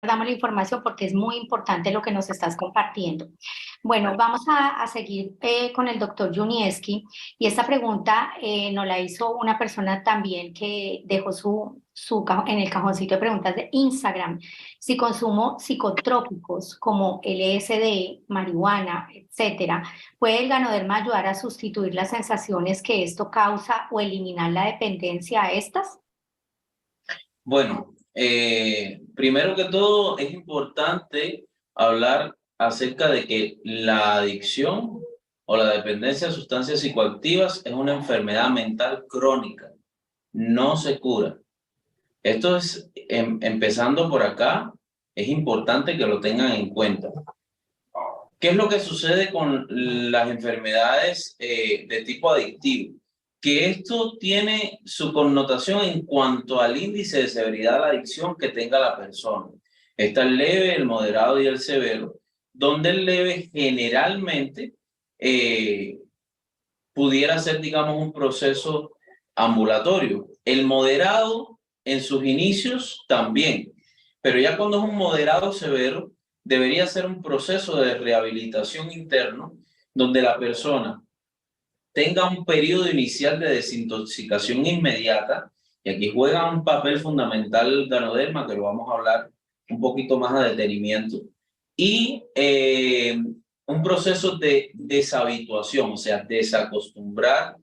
Damos la información porque es muy importante lo que nos estás compartiendo. Bueno, vamos a seguir con el doctor Junieski y esta pregunta nos la hizo una persona también que dejó en el cajoncito de preguntas de Instagram. Si consumo psicotrópicos como LSD, marihuana, etcétera, ¿puede el ganoderma ayudar a sustituir las sensaciones que esto causa o eliminar la dependencia a estas? Bueno, primero que todo es importante hablar acerca de que la adicción o la dependencia a sustancias psicoactivas es una enfermedad mental crónica, no se cura. Esto es, empezando por acá, es importante que lo tengan en cuenta. ¿Qué es lo que sucede con las enfermedades de tipo adictivo? Que esto tiene su connotación en cuanto al índice de severidad de la adicción que tenga la persona. Está el leve, el moderado y el severo, donde el leve generalmente eh, pudiera ser, digamos, un proceso ambulatorio. El moderado en sus inicios también, pero ya cuando es un moderado severo, debería ser un proceso de rehabilitación interno donde la persona tenga un periodo inicial de desintoxicación inmediata, y aquí juega un papel fundamental el ganoderma, que lo vamos a hablar un poquito más a detenimiento, y un proceso de deshabituación, o sea, desacostumbrar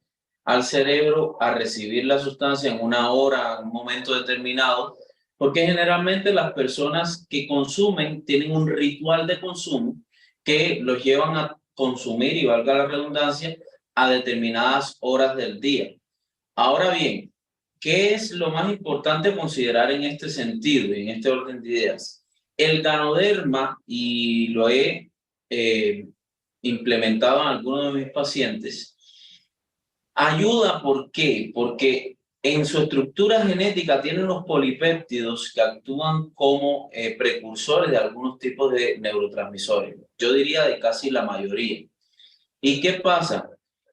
al cerebro a recibir la sustancia en una hora, en un momento determinado, porque generalmente las personas que consumen tienen un ritual de consumo que los llevan a consumir, y valga la redundancia, a determinadas horas del día. Ahora bien, ¿qué es lo más importante considerar en este sentido, en este orden de ideas? El ganoderma, y lo he implementado en algunos de mis pacientes, ayuda. ¿Por qué? Porque en su estructura genética tiene unos polipéptidos que actúan como precursores de algunos tipos de neurotransmisores. Yo diría de casi la mayoría. ¿Y qué pasa?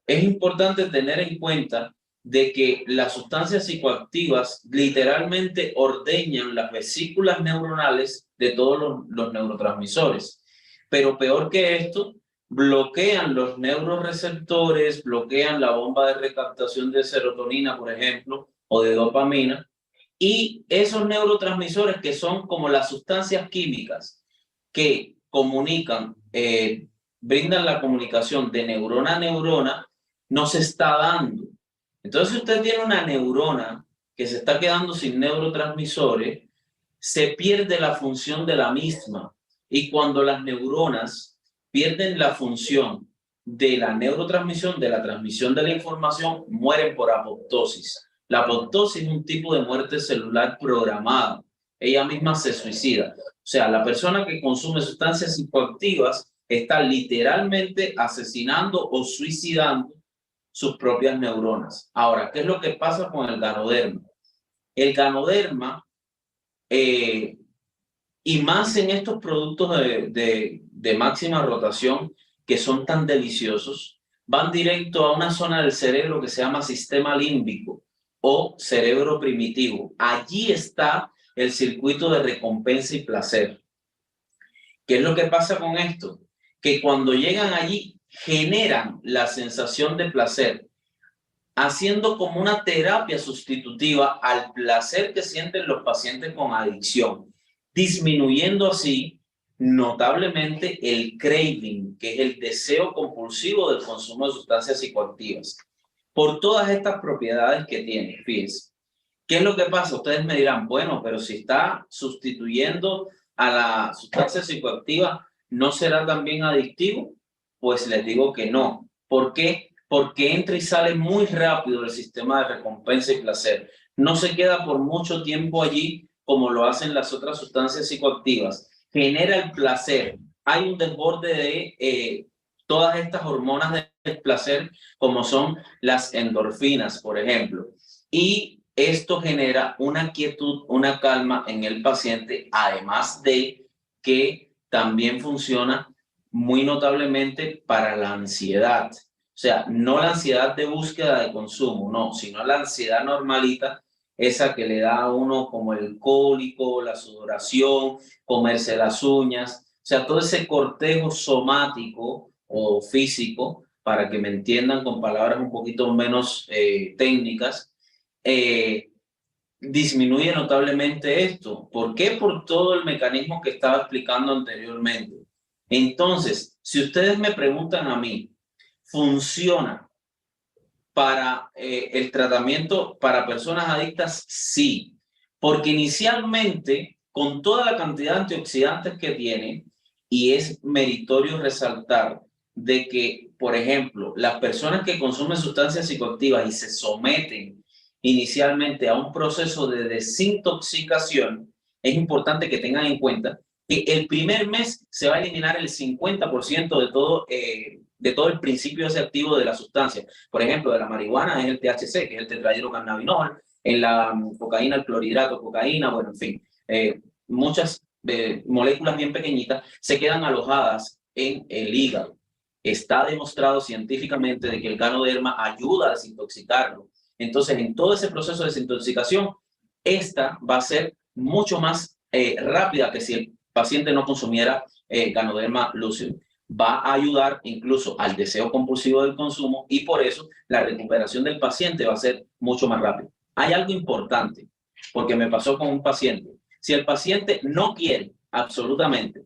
Es importante tener en cuenta de que las sustancias psicoactivas literalmente ordeñan las vesículas neuronales de todos los neurotransmisores. Pero peor que esto, bloquean los neuroreceptores, bloquean la bomba de recaptación de serotonina, por ejemplo, o de dopamina, y esos neurotransmisores que son como las sustancias químicas que comunican, brindan la comunicación de neurona a neurona, no se está dando. Entonces, si usted tiene una neurona que se está quedando sin neurotransmisores, se pierde la función de la misma. Y cuando las neuronas pierden la función de la neurotransmisión, de la transmisión de la información, mueren por apoptosis. La apoptosis es un tipo de muerte celular programada. Ella misma se suicida. O sea, la persona que consume sustancias psicoactivas está literalmente asesinando o suicidando sus propias neuronas. Ahora, ¿qué es lo que pasa con el ganoderma? El ganoderma, eh, y más en estos productos de máxima rotación que son tan deliciosos, van directo a una zona del cerebro que se llama sistema límbico o cerebro primitivo. Allí está el circuito de recompensa y placer. ¿Qué es lo que pasa con esto? Que cuando llegan allí generan la sensación de placer, haciendo como una terapia sustitutiva al placer que sienten los pacientes con adicción, disminuyendo así notablemente el craving, que es el deseo compulsivo del consumo de sustancias psicoactivas, por todas estas propiedades que tiene. Fíjense, ¿qué es lo que pasa? Ustedes me dirán, bueno, pero si está sustituyendo a la sustancia psicoactiva, ¿no será también adictivo? Pues les digo que no. ¿Por qué? Porque entra y sale muy rápido del sistema de recompensa y placer. No se queda por mucho tiempo allí como lo hacen las otras sustancias psicoactivas. Genera el placer. Hay un desborde de todas estas hormonas del placer, como son las endorfinas, por ejemplo. Y esto genera una quietud, una calma en el paciente, además de que también funciona muy notablemente para la ansiedad. O sea, no la ansiedad de búsqueda de consumo, no, sino la ansiedad normalita esa que le da a uno como el cólico, la sudoración, comerse las uñas, o sea, todo ese cortejo somático o físico, para que me entiendan con palabras un poquito menos técnicas, disminuye notablemente esto. ¿Por qué? Por todo el mecanismo que estaba explicando anteriormente. Entonces, si ustedes me preguntan a mí, ¿funciona para el tratamiento para personas adictas? Sí, porque inicialmente, con toda la cantidad de antioxidantes que tiene, y es meritorio resaltar de que, por ejemplo, las personas que consumen sustancias psicoactivas y se someten inicialmente a un proceso de desintoxicación, es importante que tengan en cuenta que el primer mes se va a eliminar el 50% de todo el principio ese activo de la sustancia. Por ejemplo, de la marihuana es el THC, que es el tetrahidrocannabinol, en la cocaína, el clorhidrato, cocaína, bueno, en fin, muchas moléculas bien pequeñitas se quedan alojadas en el hígado. Está demostrado científicamente de que el ganoderma ayuda a desintoxicarlo. Entonces, en todo ese proceso de desintoxicación, esta va a ser mucho más rápida que si el paciente no consumiera ganoderma lúcido. Va a ayudar incluso al deseo compulsivo del consumo y por eso la recuperación del paciente va a ser mucho más rápida. Hay algo importante, porque me pasó con un paciente. Si el paciente no quiere absolutamente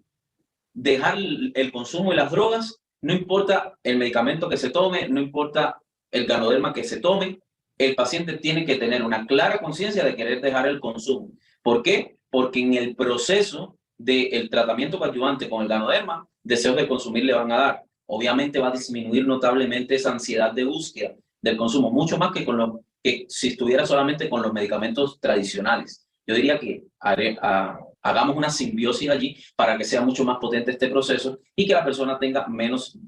dejar el consumo de las drogas, no importa el medicamento que se tome, no importa el ganoderma que se tome, el paciente tiene que tener una clara conciencia de querer dejar el consumo. ¿Por qué? Porque en el proceso del tratamiento coadyuvante con el ganoderma, deseos de consumir le van a dar. Obviamente va a disminuir notablemente esa ansiedad de búsqueda del consumo, mucho más que si estuviera solamente con los medicamentos tradicionales. Yo diría que hagamos una simbiosis allí para que sea mucho más potente este proceso y que la persona tenga menos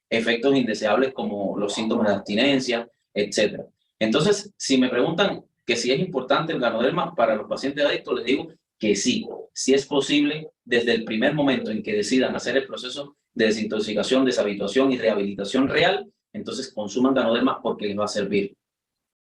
efectos indeseables como los síntomas de abstinencia, etc. Entonces, si me preguntan que si es importante el ganoderma para los pacientes adictos, les digo que sí, sí es posible desde el primer momento en que decidan hacer el proceso de desintoxicación, deshabituación y rehabilitación real, entonces consuman ganoderma porque les va a servir.